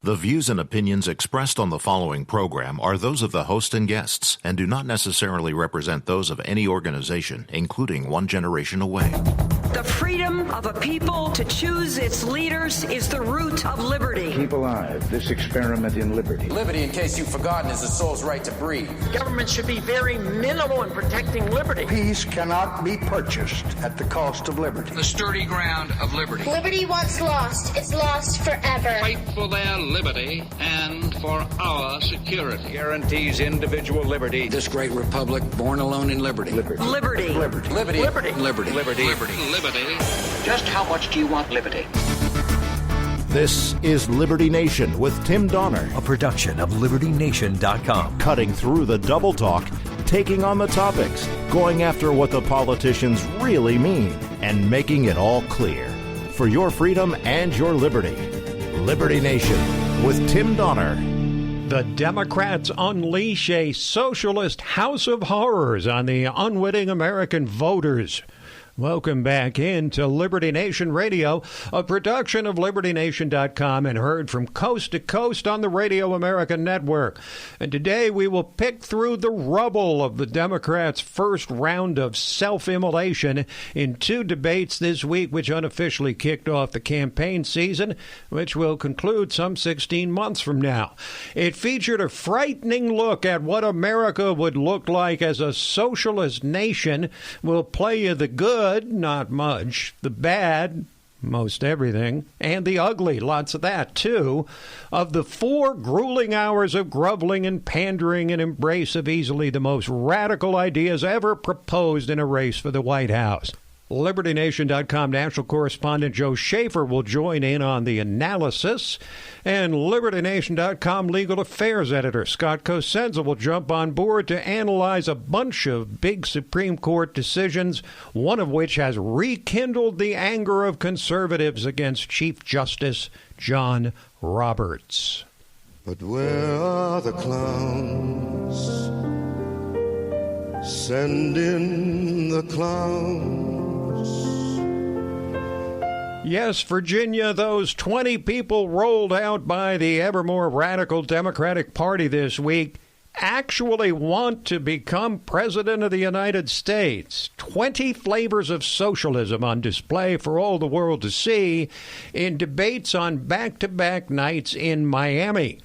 The views and opinions expressed on the following program are those of the host and guests and do not necessarily represent those of any organization, including One Generation Away. The freedom of a people to choose its leaders is the root of liberty. Keep alive this experiment in liberty. Liberty, in case you've forgotten, is the soul's right to breathe. Government should be very minimal in protecting liberty. Peace cannot be purchased at the cost of liberty. The sturdy ground of liberty. Liberty once lost is lost forever. Fight for their liberty and for our security. Guarantees individual liberty. This great republic, born alone in liberty. Liberty. Liberty. Liberty. Liberty. Liberty. Liberty. Just how much do you want liberty? This is Liberty Nation with Tim Donner, a production of LibertyNation.com. Cutting through the double talk, taking on the topics, going after what the politicians really mean, and making it all clear. For your freedom and your liberty. Liberty Nation with Tim Donner. The Democrats unleash a socialist house of horrors on the unwitting American voters. Welcome back into Liberty Nation Radio, a production of LibertyNation.com and heard from coast to coast on the Radio America Network. And today we will pick through the rubble of the Democrats' first round of self-immolation in two debates this week, which unofficially kicked off the campaign season, which will conclude some 16 months from now. It featured a frightening look at what America would look like as a socialist nation. We'll play you the good, not much, the bad, most everything, and the ugly, lots of that too, of the 4 grueling hours of groveling and pandering and embrace of easily the most radical ideas ever proposed in a race for the White House. LibertyNation.com national correspondent Joe Schaeffer will join in on the analysis, and LibertyNation.com legal affairs editor Scott Cosenza will jump on board to analyze a bunch of big Supreme Court decisions, one of which has rekindled the anger of conservatives against Chief Justice John Roberts. But where are the clowns? Send in the clowns. Yes, Virginia, those 20 people rolled out by the ever more radical Democratic Party this week actually want to become president of the United States. 20 flavors of socialism on display for all the world to see in debates on back-to-back nights in Miami.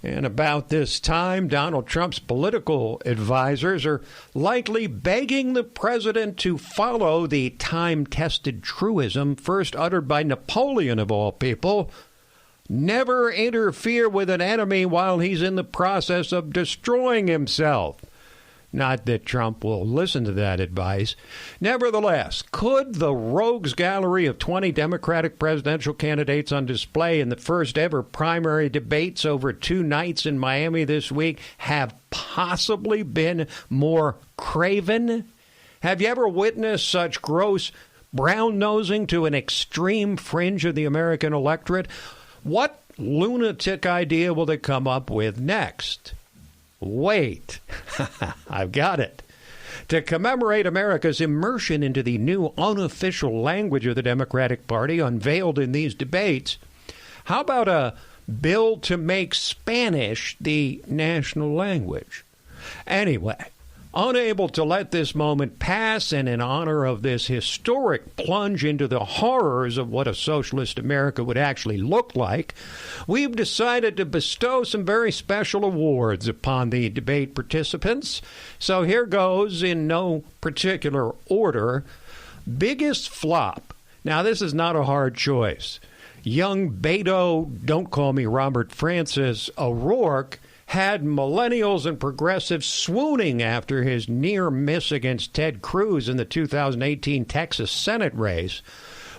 And about this time, Donald Trump's political advisors are likely begging the president to follow the time-tested truism first uttered by Napoleon, of all people: never interfere with an enemy while he's in the process of destroying himself. Not that Trump will listen to that advice. Nevertheless, could the rogues gallery of 20 Democratic presidential candidates on display in the first ever primary debates over 2 nights in Miami this week have possibly been more craven? Have you ever witnessed such gross brown-nosing to an extreme fringe of the American electorate? What lunatic idea will they come up with next? Wait, I've got it. To commemorate America's immersion into the new unofficial language of the Democratic Party unveiled in these debates, how about a bill to make Spanish the national language? Anyway, unable to let this moment pass, and in honor of this historic plunge into the horrors of what a socialist America would actually look like, we've decided to bestow some very special awards upon the debate participants. So here goes, in no particular order. Biggest flop. Now, this is not a hard choice. Young Beto, don't call me Robert Francis, O'Rourke, had millennials and progressives swooning after his near miss against Ted Cruz in the 2018 Texas Senate race.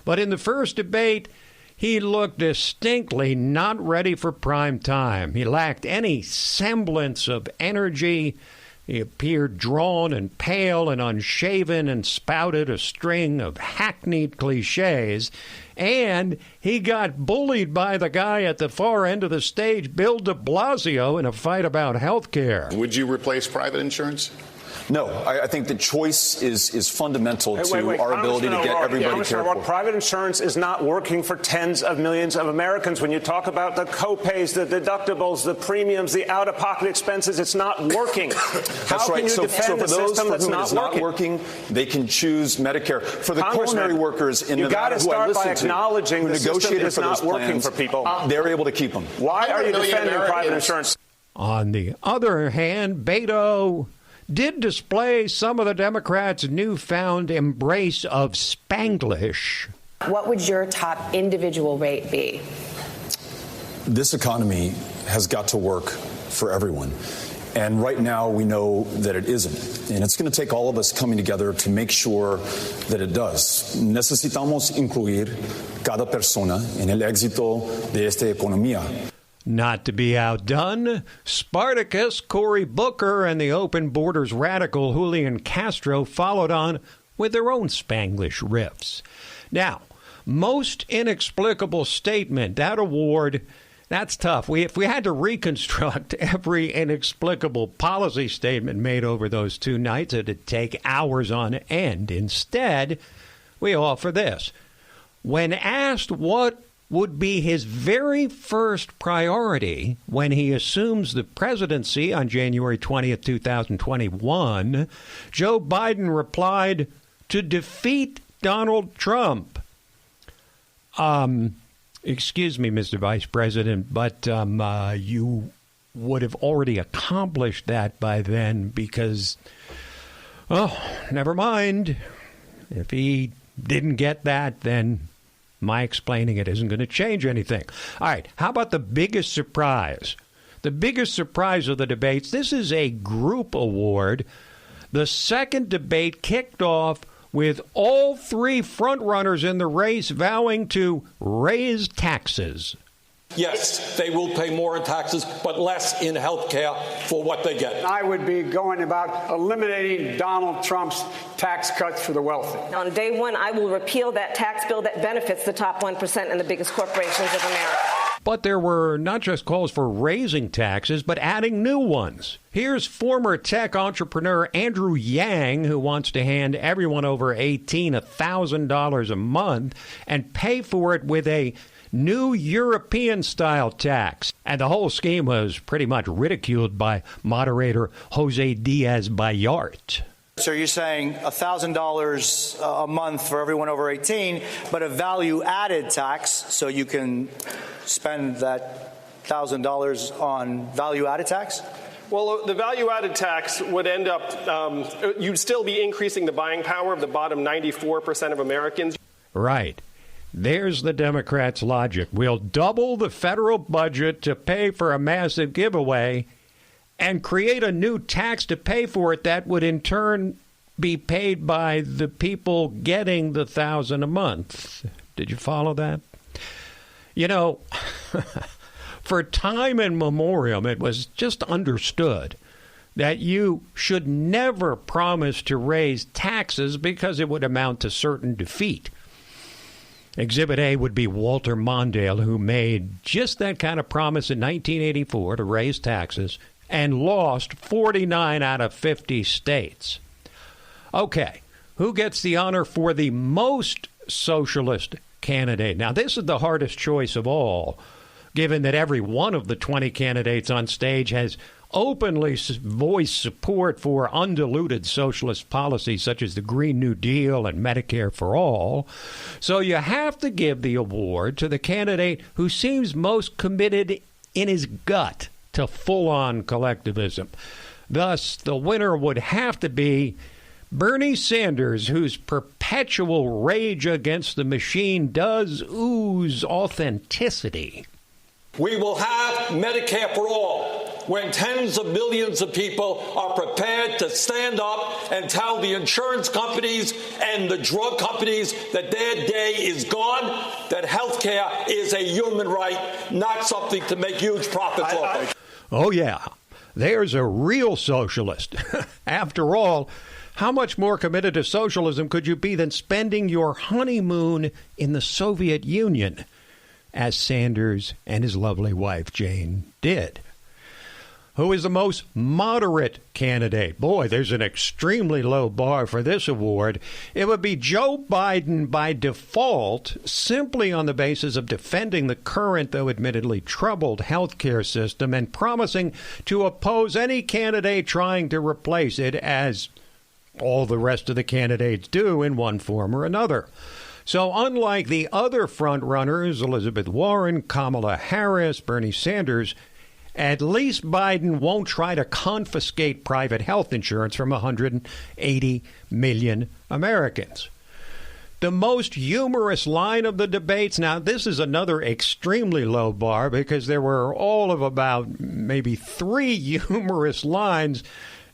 But in the first debate, he looked distinctly not ready for prime time. He lacked any semblance of energy. He appeared drawn and pale and unshaven and spouted a string of hackneyed cliches. And he got bullied by the guy at the far end of the stage, Bill de Blasio, in a fight about health care. Would you replace private insurance? No, I think the choice is fundamental to our ability to get everybody cared for. Private insurance is not working for tens of millions of Americans. When you talk about the co-pays, the deductibles, the premiums, the out-of-pocket expenses, it's not working. That's right. So for those for whom it's not working, they can choose Medicare. For the culinary workers in Nevada who I listened to, acknowledging the system is not working for people. They're able to keep them. Why are you defending private insurance? On the other hand, Beto did display some of the Democrats' newfound embrace of Spanglish. What would your top individual rate be? This economy has got to work for everyone. And right now we know that it isn't. And it's going to take all of us coming together to make sure that it does. Necesitamos incluir cada persona en el éxito de esta economía. Not to be outdone, Spartacus, Cory Booker, and the Open Borders radical Julian Castro followed on with their own Spanglish riffs. Now, most inexplicable statement, that award, that's tough. If we had to reconstruct every inexplicable policy statement made over those 2 nights, it'd take hours on end. Instead, we offer this. When asked what would be his very first priority when he assumes the presidency on January 20th, 2021, Joe Biden replied, to defeat Donald Trump. Excuse me, Mr. Vice President, but you would have already accomplished that by then because, never mind. If he didn't get that, then my explaining it isn't going to change anything. All right, how about the biggest surprise? The biggest surprise of the debates, this is a group award. The second debate kicked off with all 3 frontrunners in the race vowing to raise taxes. Yes, they will pay more in taxes, but less in health care for what they get. I would be going about eliminating Donald Trump's tax cuts for the wealthy. On day one, I will repeal that tax bill that benefits the top 1% and the biggest corporations of America. But there were not just calls for raising taxes, but adding new ones. Here's former tech entrepreneur Andrew Yang, who wants to hand everyone over 18 $1,000 a month and pay for it with a new European-style tax. And the whole scheme was pretty much ridiculed by moderator Jose Diaz-Balart. So you're saying $1,000 a month for everyone over 18, but a value-added tax, so you can spend that $1,000 on value-added tax? Well, the value-added tax would end up, you'd still be increasing the buying power of the bottom 94% of Americans. Right. There's the Democrats' logic. We'll double the federal budget to pay for a massive giveaway and create a new tax to pay for it that would in turn be paid by the people getting the $1,000 a month. Did you follow that? You know, for time immemorial, it was just understood that you should never promise to raise taxes because it would amount to certain defeat. Exhibit A would be Walter Mondale, who made just that kind of promise in 1984 to raise taxes and lost 49 out of 50 states. Okay, who gets the honor for the most socialist candidate? Now, this is the hardest choice of all, given that every one of the 20 candidates on stage has openly voiced support for undiluted socialist policies such as the Green New Deal and Medicare for All. So you have to give the award to the candidate who seems most committed in his gut to full-on collectivism. Thus, the winner would have to be Bernie Sanders, whose perpetual rage against the machine does ooze authenticity. We will have Medicare for all when tens of millions of people are prepared to stand up and tell the insurance companies and the drug companies that their day is gone, that health care is a human right, not something to make huge profits off of. Oh, yeah. There's a real socialist. After all, how much more committed to socialism could you be than spending your honeymoon in the Soviet Union, as Sanders and his lovely wife, Jane, did? Who is the most moderate candidate? Boy, there's an extremely low bar for this award. It would be Joe Biden by default, simply on the basis of defending the current, though admittedly troubled, healthcare system and promising to oppose any candidate trying to replace it, as all the rest of the candidates do in one form or another. So unlike the other front-runners, Elizabeth Warren, Kamala Harris, Bernie Sanders, at least Biden won't try to confiscate private health insurance from 180 million Americans. The most humorous line of the debates, now this is another extremely low bar because there were all of about maybe 3 humorous lines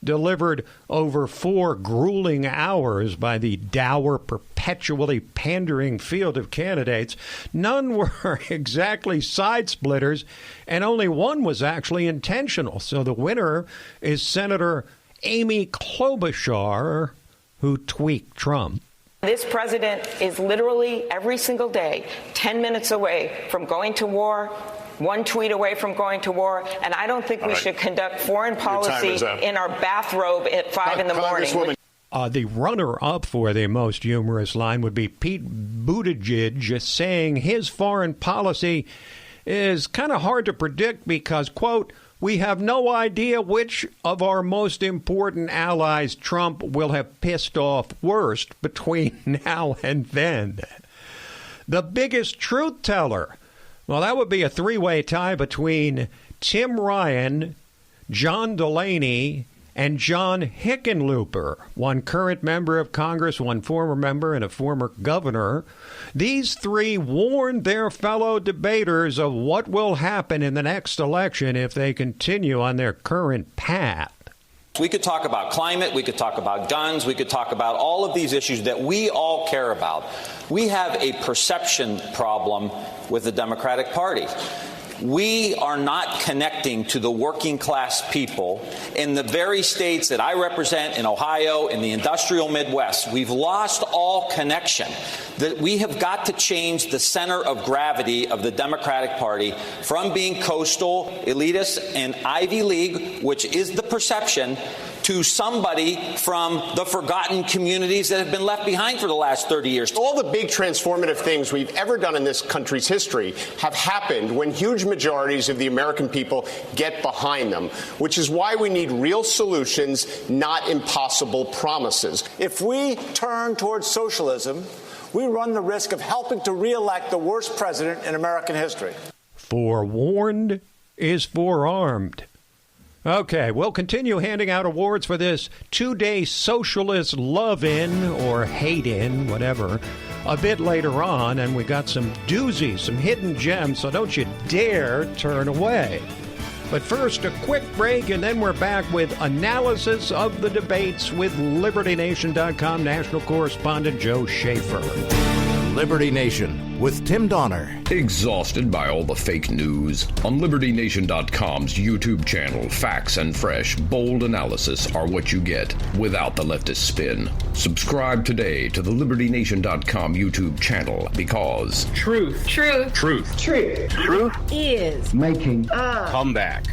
delivered over 4 grueling hours by the dour, perpetually pandering field of candidates. None were exactly side splitters, and only one was actually intentional. So the winner is Senator Amy Klobuchar, who tweaked Trump. This president is literally every single day 10 minutes away from going to war, 1 tweet away from going to war, and I don't think we should conduct foreign policy in our bathrobe at 5 in the morning. The runner-up for the most humorous line would be Pete Buttigieg saying his foreign policy is kind of hard to predict because, quote, we have no idea which of our most important allies Trump will have pissed off worst between now and then. The biggest truth teller. Well, that would be a 3-way tie between Tim Ryan, John Delaney, and John Hickenlooper, one current member of Congress, one former member, and a former governor. These 3 warned their fellow debaters of what will happen in the next election if they continue on their current path. We could talk about climate, we could talk about guns, we could talk about all of these issues that we all care about. We have a perception problem with the Democratic Party. We are not connecting to the working class people in the very states that I represent in Ohio, in the industrial Midwest. We've lost all connection. That we have got to change the center of gravity of the Democratic Party from being coastal, elitist, and Ivy League, which is the perception, to somebody from the forgotten communities that have been left behind for the last 30 years. All the big transformative things we've ever done in this country's history have happened when huge majorities of the American people get behind them, which is why we need real solutions, not impossible promises. If we turn towards socialism, we run the risk of helping to reelect the worst president in American history. Forewarned is forearmed. Okay, we'll continue handing out awards for this 2-day socialist love-in or hate-in, whatever, a bit later on, and we got some doozies, some hidden gems, so don't you dare turn away. But first, a quick break, and then we're back with analysis of the debates with LibertyNation.com national correspondent Joe Schaeffer. Liberty Nation with Tim Donner. Exhausted by all the fake news? On LibertyNation.com's YouTube channel, facts and fresh, bold analysis are what you get without the leftist spin. Subscribe today to the LibertyNation.com YouTube channel because truth is making a comeback.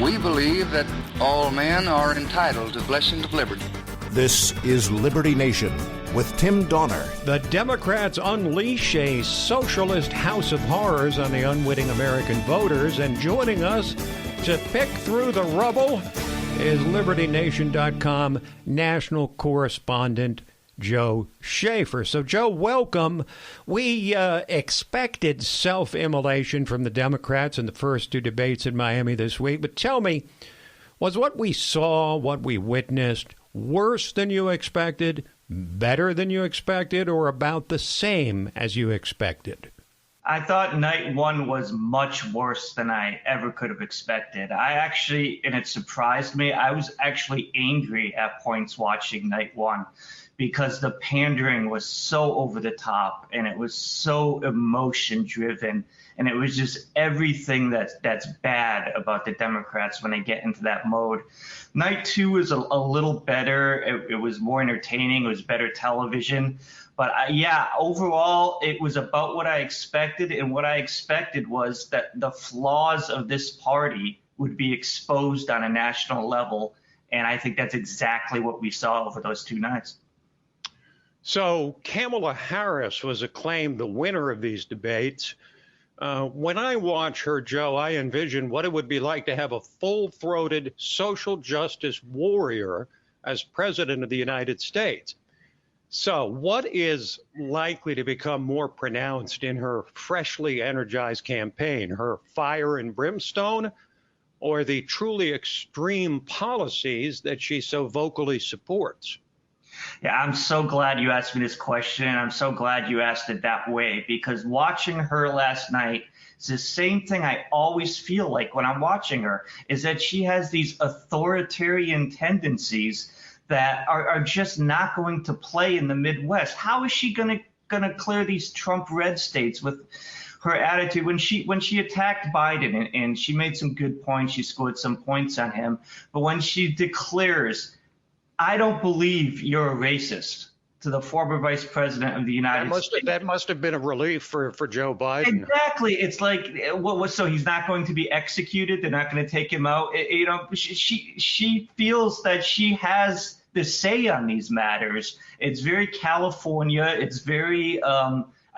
We believe that all men are entitled to blessings of liberty. This is Liberty Nation with Tim Donner. The Democrats unleash a socialist house of horrors on the unwitting American voters, and joining us to pick through the rubble is LibertyNation.com national correspondent Joe Schaeffer. So, Joe, welcome. We expected self-immolation from the Democrats in the first 2 debates in Miami this week. But tell me, was what we saw, what we witnessed, worse than you expected, better than you expected, or about the same as you expected? I thought night 1 was much worse than I ever could have expected. And it surprised me, I was actually angry at points watching night 1. because the pandering was so over the top and it was so emotion driven. And it was just everything that's bad about the Democrats when they get into that mode. Night 2 was a little better. It was more entertaining. It was better television. But overall, it was about what I expected. And what I expected was that the flaws of this party would be exposed on a national level. And I think that's exactly what we saw over those 2 nights. So Kamala Harris was acclaimed the winner of these debates. When I watch her, Joe, I envision what it would be like to have a full-throated social justice warrior as president of the United States. So what is likely to become more pronounced in her freshly energized campaign, her fire and brimstone, or the truly extreme policies that she so vocally supports? Yeah, I'm so glad you asked me this question. I'm so glad you asked it that way, because watching her last night is the same thing I always feel like when I'm watching her, is that she has these authoritarian tendencies that are just not going to play in the Midwest. How is she going to clear these Trump red states with her attitude? When she attacked Biden and she made some good points, she scored some points on him, but when she declares, I don't believe you're a racist, to the former vice president of the United States. That must have been a relief for Joe Biden. Exactly. It's like, so he's not going to be executed? They're not going to take him out? She feels that she has the say on these matters. It's very California. It's very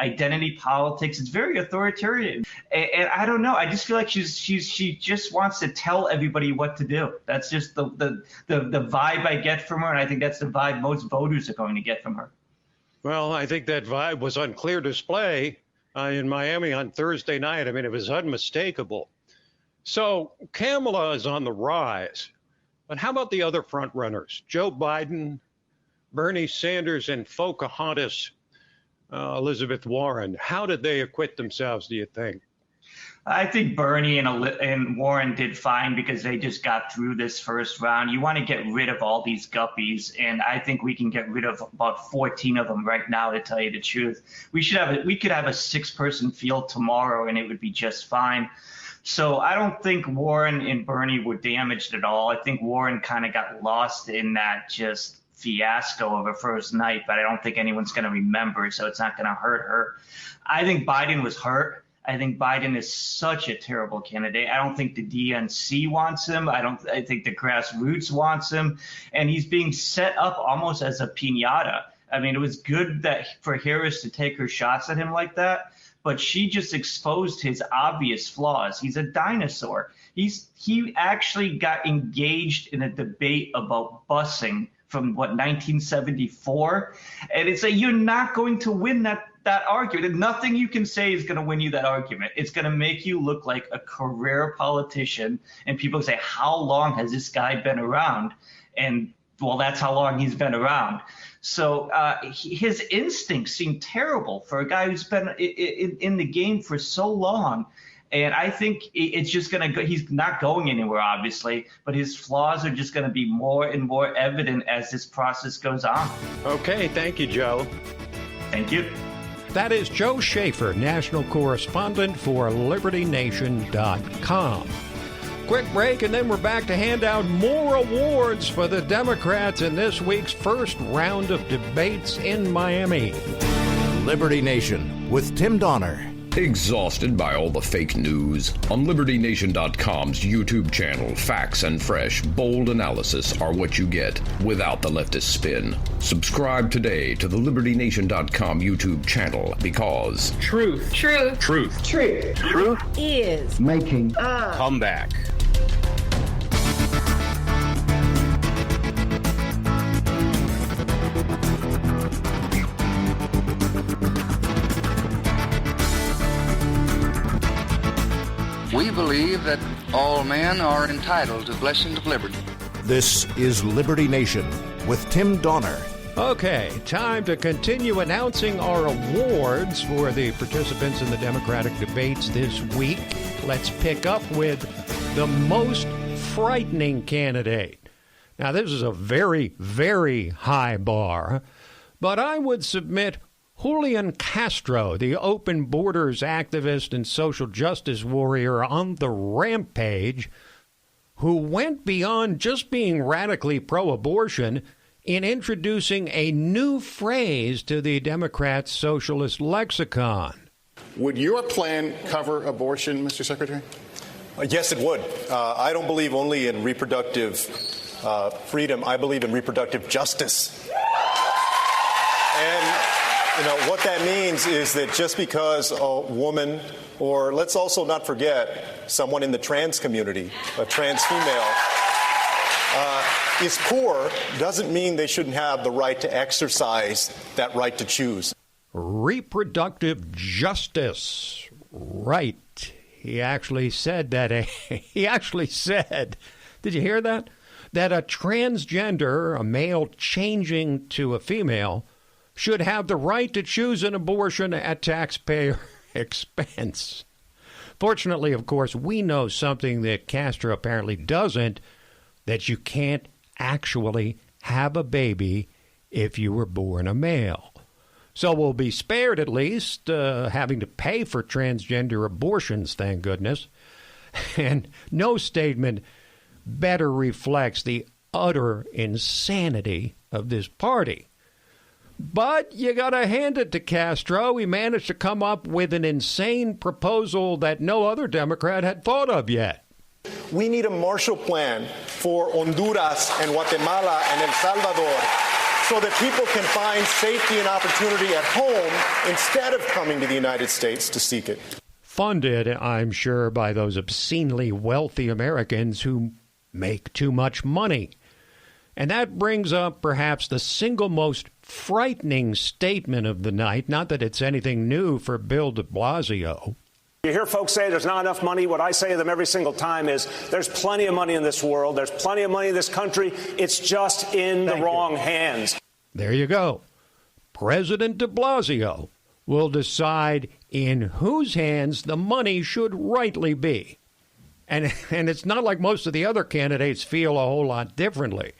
identity politics. It's very authoritarian. And I don't know. I just feel like she just wants to tell everybody what to do. That's just the vibe I get from her, and I think that's the vibe most voters are going to get from her. Well, I think that vibe was on clear display in Miami on Thursday night. I mean, it was unmistakable. So Kamala is on the rise. But how about the other front runners? Joe Biden, Bernie Sanders, and Pocahontas Elizabeth Warren. How did they acquit themselves, do you think? I think Bernie and Warren did fine because they just got through this first round. You want to get rid of all these guppies, and I think we can get rid of about 14 of them right now, to tell you the truth. We could have a 6-person field tomorrow, and it would be just fine. So I don't think Warren and Bernie were damaged at all. I think Warren kind of got lost in that just fiasco of her first night, but I don't think anyone's going to remember, so it's not going to hurt her. I think Biden was hurt. I think Biden is such a terrible candidate. I don't think the DNC wants him. I think the grassroots wants him, and he's being set up almost as a piñata. I mean, it was good for Harris to take her shots at him like that, but she just exposed his obvious flaws. He's a dinosaur. He actually got engaged in a debate about busing from 1974, and it's you're not going to win that argument. Nothing you can say is going to win you that argument. It's going to make you look like a career politician, and people say, how long has this guy been around? And well, that's how long he's been around. So his instincts seem terrible for a guy who's been in the game for so long. And I think it's just going to go. He's not going anywhere, obviously, but his flaws are just going to be more and more evident as this process goes on. Okay. Thank you, Joe. Thank you. That is Joe Schaeffer, national correspondent for LibertyNation.com. Quick break, and then we're back to hand out more awards for the Democrats in this week's first round of debates in Miami. Liberty Nation with Tim Donner. Exhausted by all the fake news? On LibertyNation.com's YouTube channel, facts and fresh, bold analysis are what you get without the leftist spin. Subscribe today to the LibertyNation.com YouTube channel, because truth is making a comeback. We believe that all men are entitled to the blessings of liberty. This is Liberty Nation with Tim Donner. Okay, time to continue announcing our awards for the participants in the Democratic debates this week. Let's pick up with the most frightening candidate. Now, this is a very, very high bar. But I would submit Julian Castro, the open borders activist and social justice warrior on the rampage, who went beyond just being radically pro-abortion in introducing a new phrase to the Democrats' socialist lexicon. Would your plan cover abortion, Mr. Secretary? Yes, it would. I don't believe only in reproductive freedom. I believe in reproductive justice. And, what that means is that just because a woman, or let's also not forget someone in the trans community, a trans female, is poor, doesn't mean they shouldn't have the right to exercise that right to choose. Reproductive justice. Right. He actually said that. He actually said, did you hear that? That a transgender, a male changing to a female, should have the right to choose an abortion at taxpayer expense. Fortunately, of course, we know something that Castro apparently doesn't, that you can't actually have a baby if you were born a male. So we'll be spared, at least, having to pay for transgender abortions, thank goodness. And no statement better reflects the utter insanity of this party. But you got to hand it to Castro. He managed to come up with an insane proposal that no other Democrat had thought of yet. We need a Marshall Plan for Honduras and Guatemala and El Salvador so that people can find safety and opportunity at home instead of coming to the United States to seek it. Funded, I'm sure, by those obscenely wealthy Americans who make too much money. And that brings up perhaps the single most frightening statement of the night, not that it's anything new for Bill de Blasio. You hear folks say there's not enough money. What I say to them every single time is there's plenty of money in this world. There's plenty of money in this country. It's just in the wrong hands. There you go. President de Blasio will decide in whose hands the money should rightly be. And it's not like most of the other candidates feel a whole lot differently.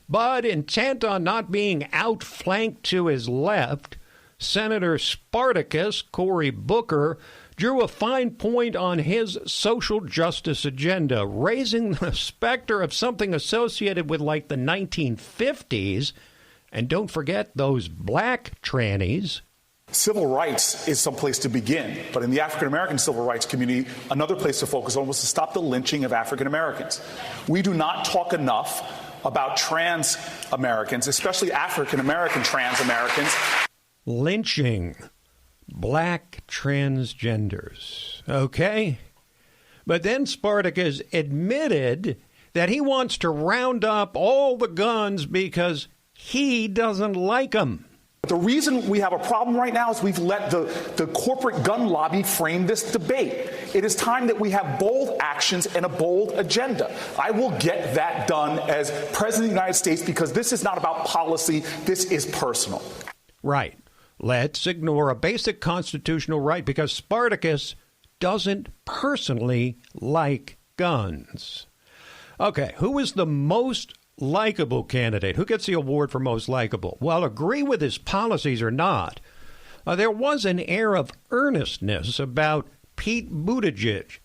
But intent on not being outflanked to his left, Senator Spartacus Cory Booker drew a fine point on his social justice agenda, raising the specter of something associated with like the 1950s. And don't forget those black trannies. Civil rights is some place to begin, but in the African-American civil rights community, another place to focus on was to stop the lynching of African Americans. We do not talk enough about trans Americans, especially African-American trans Americans. Lynching black transgenders. Okay? But then Spartacus admitted that he wants to round up all the guns because he doesn't like them. The reason we have a problem right now is we've let the corporate gun lobby frame this debate. It is time that we have bold actions and a bold agenda. I will get that done as President of the United States because this is not about policy. This is personal. Right. Let's ignore a basic constitutional right because Spartacus doesn't personally like guns. Okay, who is the most likable candidate? Who gets the award for most likable? Well, agree with his policies or not, there was an air of earnestness about Pete Buttigieg,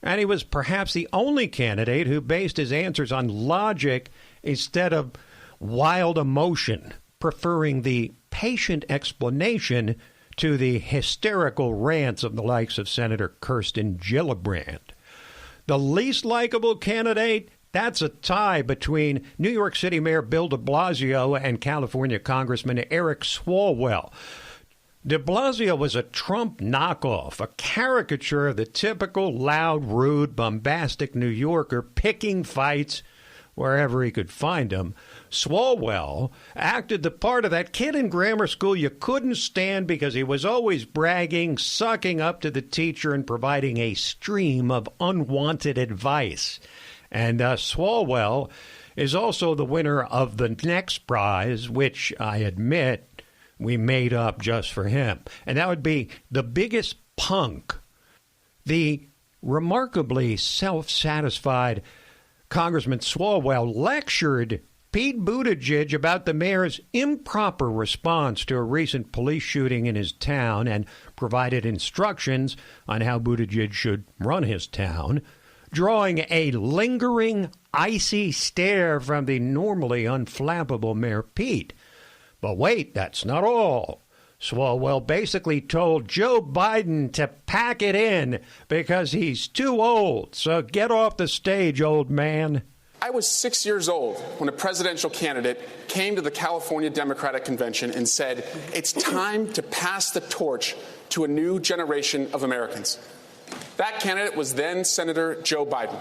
and he was perhaps the only candidate who based his answers on logic instead of wild emotion, preferring the patient explanation to the hysterical rants of the likes of Senator Kirsten Gillibrand. The least likable candidate, that's a tie between New York City Mayor Bill de Blasio and California Congressman Eric Swalwell. De Blasio was a Trump knockoff, a caricature of the typical loud, rude, bombastic New Yorker picking fights wherever he could find them. Swalwell acted the part of that kid in grammar school you couldn't stand because he was always bragging, sucking up to the teacher, and providing a stream of unwanted advice. And Swalwell is also the winner of the next prize, which I admit we made up just for him. And that would be the biggest punk. The remarkably self-satisfied Congressman Swalwell lectured Pete Buttigieg about the mayor's improper response to a recent police shooting in his town and provided instructions on how Buttigieg should run his town, drawing a lingering, icy stare from the normally unflappable Mayor Pete. But wait, that's not all. Swalwell basically told Joe Biden to pack it in because he's too old. So get off the stage, old man. I was 6 years old when a presidential candidate came to the California Democratic Convention and said, it's time to pass the torch to a new generation of Americans. That candidate was then Senator Joe Biden.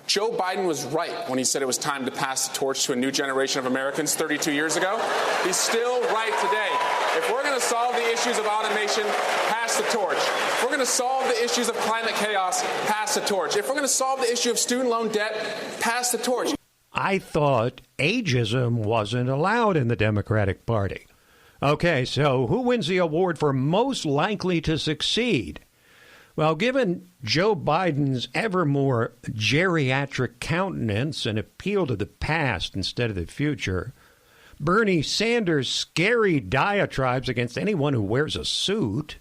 Joe Biden was right when he said it was time to pass the torch to a new generation of Americans 32 years ago. He's still right today. If we're going to solve the issues of automation, pass the torch. If we're going to solve the issues of climate chaos, pass the torch. If we're going to solve the issue of student loan debt, pass the torch. I thought ageism wasn't allowed in the Democratic Party. Okay, so who wins the award for most likely to succeed? Well, given Joe Biden's ever more geriatric countenance and appeal to the past instead of the future, Bernie Sanders' scary diatribes against anyone who wears a suit,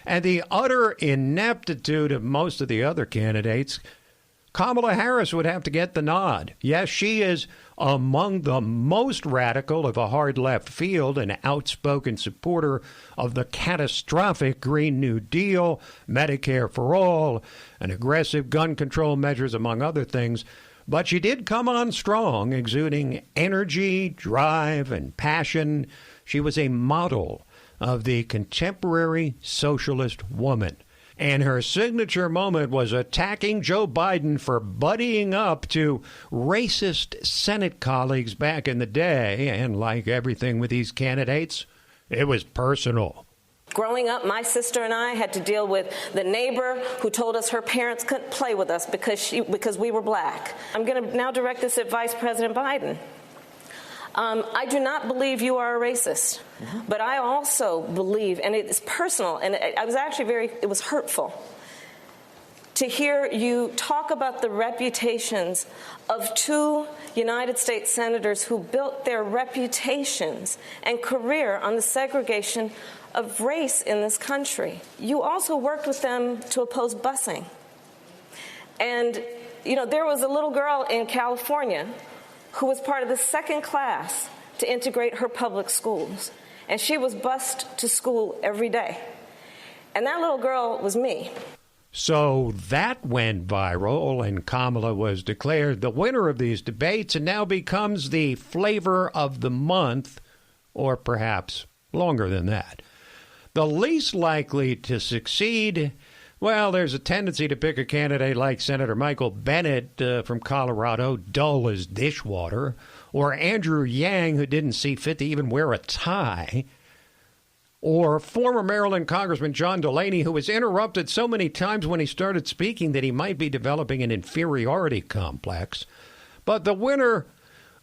and the utter ineptitude of most of the other candidates, Kamala Harris would have to get the nod. Yes, she is among the most radical of a hard left field, an outspoken supporter of the catastrophic Green New Deal, Medicare for all, and aggressive gun control measures, among other things. But she did come on strong, exuding energy, drive, and passion. She was a model of the contemporary socialist woman. And her signature moment was attacking Joe Biden for buddying up to racist Senate colleagues back in the day. And like everything with these candidates, it was personal. Growing up, my sister and I had to deal with the neighbor who told us her parents couldn't play with us because we were black. I'm going to now direct this at Vice President Biden. I do not believe you are a racist, but I also believe, and it's personal, and I was actually it was hurtful to hear you talk about the reputations of two United States senators who built their reputations and career on the segregation of race in this country. You also worked with them to oppose busing. And, there was a little girl in California who was part of the second class to integrate her public schools. And she was bused to school every day. And that little girl was me. So that went viral, and Kamala was declared the winner of these debates and now becomes the flavor of the month, or perhaps longer than that. The least likely to succeed, well, there's a tendency to pick a candidate like Senator Michael Bennet from Colorado, dull as dishwater, or Andrew Yang, who didn't see fit to even wear a tie, or former Maryland Congressman John Delaney, who was interrupted so many times when he started speaking that he might be developing an inferiority complex. But the winner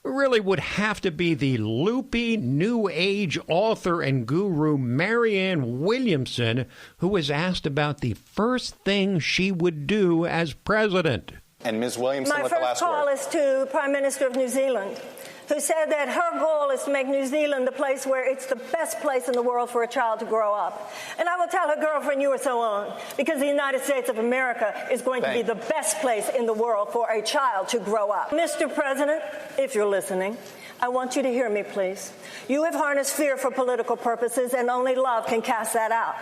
really would have to be the loopy New Age author and guru Marianne Williamson, who was asked about the first thing she would do as president. And Ms. Williamson, my with the last first call word. is to Prime Minister of New Zealand, who said that her goal is to make New Zealand the place where it's the best place in the world for a child to grow up. And I will tell her girlfriend, you are so on, because the United States of America is going to be the best place in the world for a child to grow up. Mr. President, if you're listening, I want you to hear me, please. You have harnessed fear for political purposes, and only love can cast that out.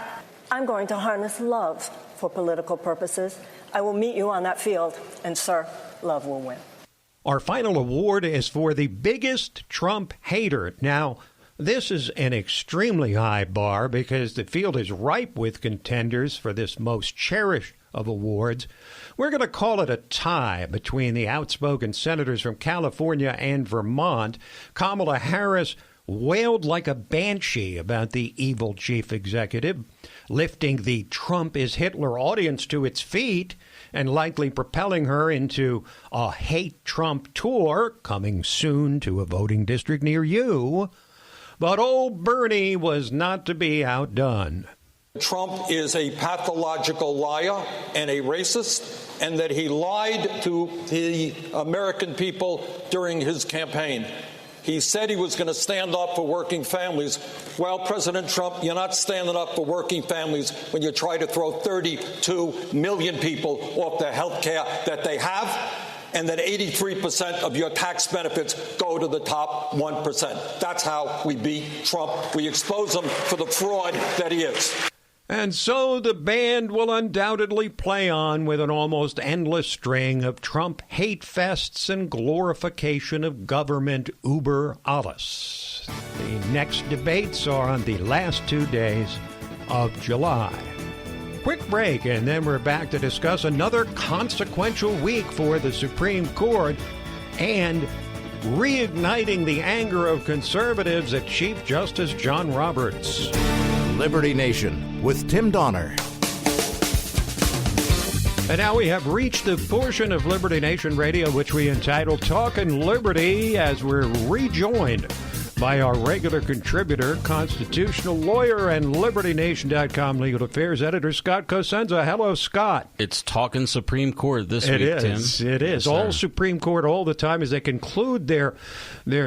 I'm going to harness love for political purposes. I will meet you on that field, and, sir, love will win. Our final award is for the biggest Trump hater. Now, this is an extremely high bar because the field is ripe with contenders for this most cherished of awards. We're going to call it a tie between the outspoken senators from California and Vermont. Kamala Harris wailed like a banshee about the evil chief executive, lifting the Trump is Hitler audience to its feet and likely propelling her into a hate Trump tour coming soon to a voting district near you. But old Bernie was not to be outdone. Trump is a pathological liar and a racist, and that he lied to the American people during his campaign. He said he was going to stand up for working families. Well, President Trump, you're not standing up for working families when you try to throw 32 million people off the health care that they have, and that 83% of your tax benefits go to the top 1%. That's how we beat Trump. We expose him for the fraud that he is. And so the band will undoubtedly play on with an almost endless string of Trump hate fests and glorification of government uber alles. The next debates are on the last 2 days of July. Quick break, and then we're back to discuss another consequential week for the Supreme Court and reigniting the anger of conservatives at Chief Justice John Roberts. Liberty Nation with Tim Donner. And now we have reached the portion of Liberty Nation Radio which we entitle Talkin' Liberty, as we're rejoined by our regular contributor, constitutional lawyer, and LibertyNation.com legal affairs editor, Scott Cosenza. Hello, Scott. It's talking Supreme Court this week, Tim. It is. All Supreme Court all the time as they conclude their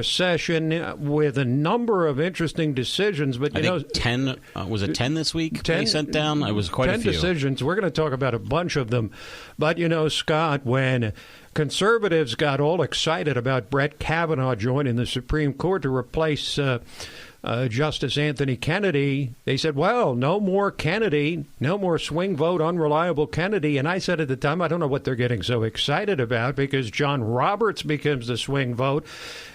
session with a number of interesting decisions. But, I think 10, was it 10 this week 10, they sent down? It was quite a few. 10 decisions. We're going to talk about a bunch of them. But, Scott, when conservatives got all excited about Brett Kavanaugh joining the Supreme Court to replace Justice Anthony Kennedy, they said, well, no more Kennedy, no more swing vote, unreliable Kennedy. And I said at the time, I don't know what they're getting so excited about, because John Roberts becomes the swing vote,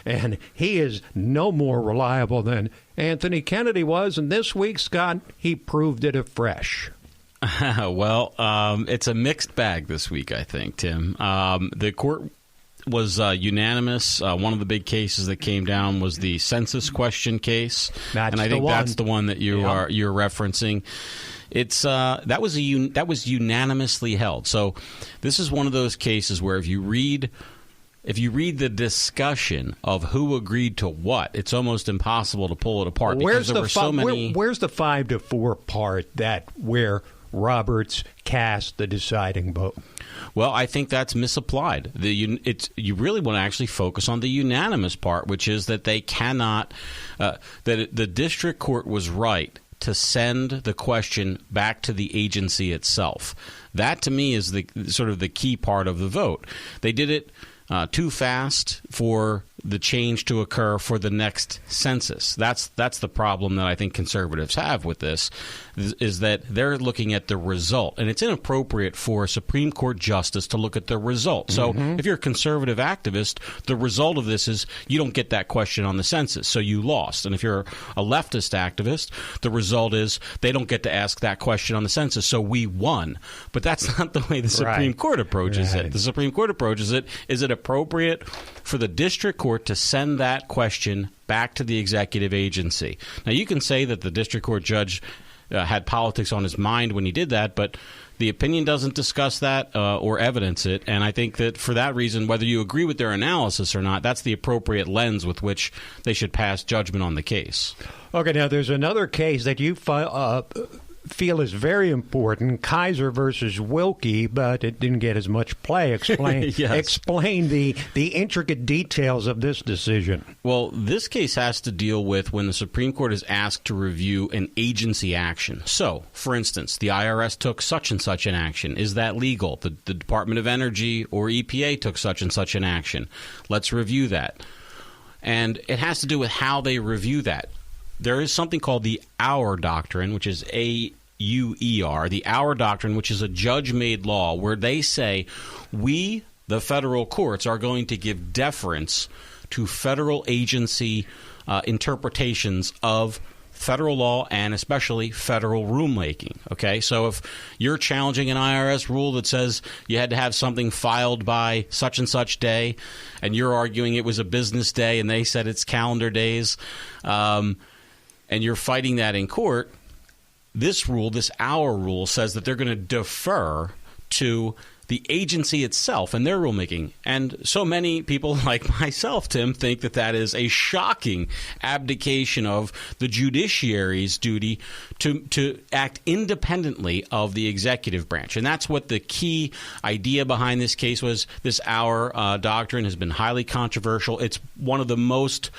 and he is no more reliable than Anthony Kennedy was. And this week, Scott, he proved it afresh. Well, it's a mixed bag this week, I think, Tim. The court was unanimous. One of the big cases that came down was the census question case, and I think that's the one that you're referencing. It's that was unanimously held. So this is one of those cases where if you read the discussion of who agreed to what, it's almost impossible to pull it apart because there were so many. Where's the 5-4 part where Roberts cast the deciding vote? Well, I think that's misapplied. You really want to actually focus on the unanimous part, which is that they cannot that the district court was right to send the question back to the agency itself. That, to me, is the sort of the key part of the vote. They did it too fast for the change to occur for the next census. That's the problem that I think conservatives have with this, is that they're looking at the result. And it's inappropriate for a Supreme Court justice to look at the result. So if you're a conservative activist, the result of this is you don't get that question on the census, so you lost. And if you're a leftist activist, the result is they don't get to ask that question on the census, so we won. But that's not the way the Supreme Court approaches it. The Supreme Court approaches it, is it appropriate for the district court to send that question back to the executive agency? Now, you can say that the district court judge had politics on his mind when he did that, but the opinion doesn't discuss that or evidence it. And I think that for that reason, whether you agree with their analysis or not, that's the appropriate lens with which they should pass judgment on the case. Okay, now there's another case that you feel is very important, Kaiser versus Wilkie, but it didn't get as much play. Explain the intricate details of this decision. Well, this case has to deal with when the Supreme Court is asked to review an agency action. So, for instance, the IRS took such and such an action. Is that legal? The Department of Energy or EPA took such and such an action. Let's review that. And it has to do with how they review that. There is something called the Auer Doctrine, which is AUER, the Auer Doctrine, which is a judge-made law where they say we, the federal courts, are going to give deference to federal agency interpretations of federal law and especially federal rulemaking. Okay, so if you're challenging an IRS rule that says you had to have something filed by such and such day, and you're arguing it was a business day and they said it's calendar days, and you're fighting that in court, this rule, this Auer rule, says that they're going to defer to the agency itself and their rulemaking. And so many people like myself, Tim, think that that is a shocking abdication of the judiciary's duty to act independently of the executive branch. And that's what the key idea behind this case was. This Auer doctrine has been highly controversial. It's one of the most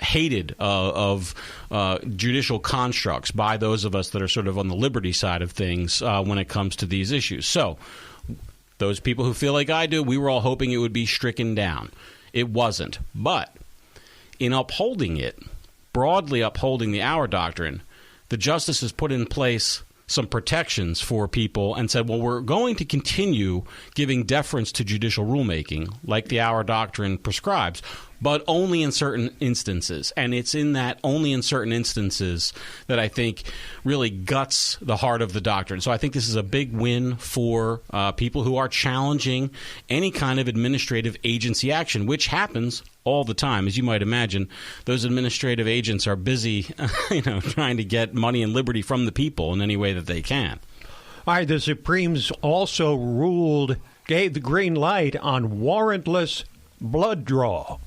hated of judicial constructs by those of us that are sort of on the liberty side of things when it comes to these issues. So those people who feel like I do, we were all hoping it would be stricken down. It wasn't. But in upholding it, broadly upholding the Auer doctrine, the justices put in place some protections for people and said, well, we're going to continue giving deference to judicial rulemaking like the Auer doctrine prescribes, but only in certain instances. And it's in that only in certain instances that I think really guts the heart of the doctrine. So I think this is a big win for people who are challenging any kind of administrative agency action, which happens all the time. As you might imagine, those administrative agents are busy trying to get money and liberty from the people in any way that they can. All right, the Supremes also gave the green light on warrantless blood draw.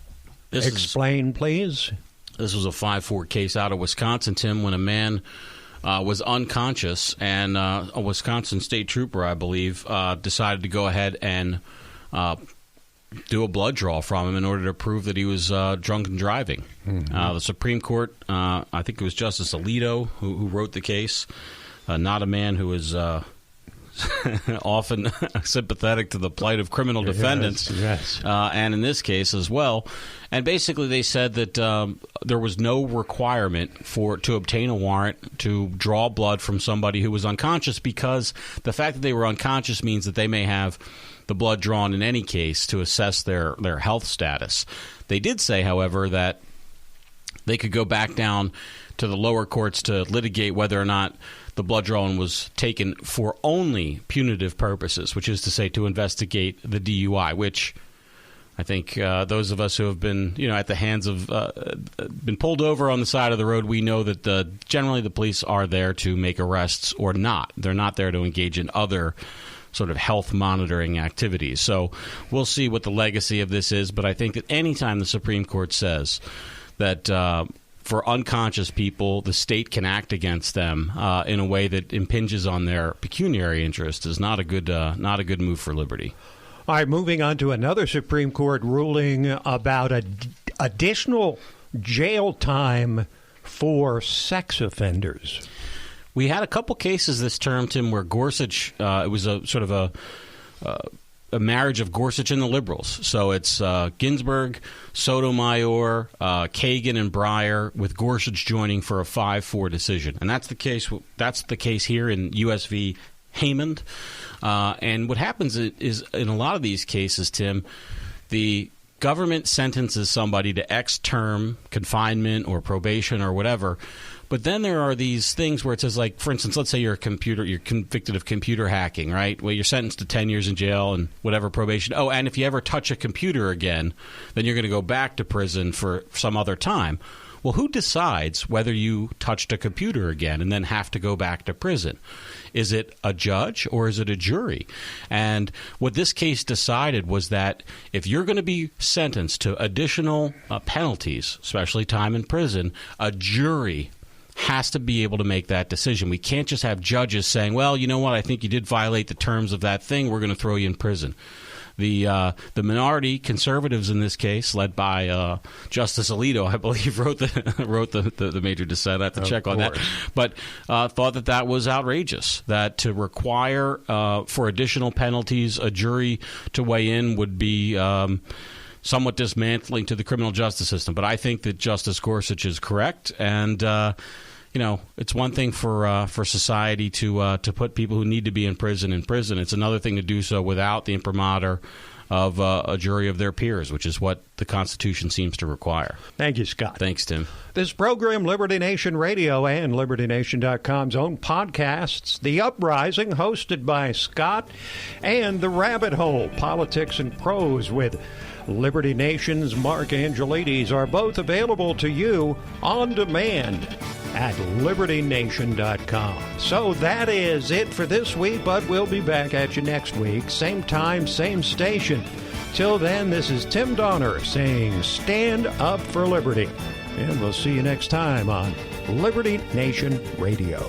Explain, please. This was a 5-4 case out of Wisconsin, Tim, when a man was unconscious, and a Wisconsin state trooper, I believe, decided to go ahead and do a blood draw from him in order to prove that he was drunk and driving. Mm-hmm. The Supreme Court, I think it was Justice Alito who wrote the case, not a man who is often sympathetic to the plight of criminal defendants, yes. And in this case as well. And basically they said that there was no requirement to obtain a warrant to draw blood from somebody who was unconscious, because the fact that they were unconscious means that they may have the blood drawn in any case to assess their health status. They did say, however, that they could go back down to the lower courts to litigate whether or not the blood drawing was taken for only punitive purposes, which is to say to investigate the DUI, which I think those of us who have been, at the hands of, been pulled over on the side of the road, we know that generally the police are there to make arrests or not. They're not there to engage in other sort of health monitoring activities. So we'll see what the legacy of this is. But I think that any time the Supreme Court says that for unconscious people, the state can act against them in a way that impinges on their pecuniary interest is not a good move for liberty. All right, moving on to another Supreme Court ruling about additional jail time for sex offenders. We had a couple cases this term, Tim, where Gorsuch, it was a sort of a marriage of Gorsuch and the liberals. So it's Ginsburg, Sotomayor, Kagan, and Breyer, with Gorsuch joining for a 5-4 decision. And that's the case. That's the case here in U.S. v. Haymond. And what happens is in a lot of these cases, Tim, the government sentences somebody to X term confinement or probation or whatever. But then there are these things where it says, like, for instance, let's say you're convicted of computer hacking, right? Well, you're sentenced to 10 years in jail and whatever probation. Oh, and if you ever touch a computer again, then you're going to go back to prison for some other time. Well, who decides whether you touched a computer again and then have to go back to prison? Is it a judge or is it a jury? And what this case decided was that if you're going to be sentenced to additional penalties, especially time in prison, a jury has to be able to make that decision. We can't just have judges saying, well, you know what, I think you did violate the terms of that thing, we're going to throw you in prison. The minority conservatives in this case, led by Justice Alito, I believe, wrote the major dissent. I have to check on that. But thought that was outrageous, that to require for additional penalties a jury to weigh in would be somewhat dismantling to the criminal justice system. But I think that Justice Gorsuch is correct, and it's one thing for society to put people who need to be in prison. It's another thing to do so without the imprimatur of a jury of their peers, which is what the Constitution seems to require. Thank you, Scott. Thanks, Tim. This program, Liberty Nation Radio and LibertyNation.com's own podcasts, The Uprising, hosted by Scott, and The Rabbit Hole, Politics and Prose with Liberty Nation's Mark Angelides, are both available to you on demand at LibertyNation.com. So that is it for this week, but we'll be back at you next week. Same time, same station. Till then, this is Tim Donner saying stand up for liberty. And we'll see you next time on Liberty Nation Radio.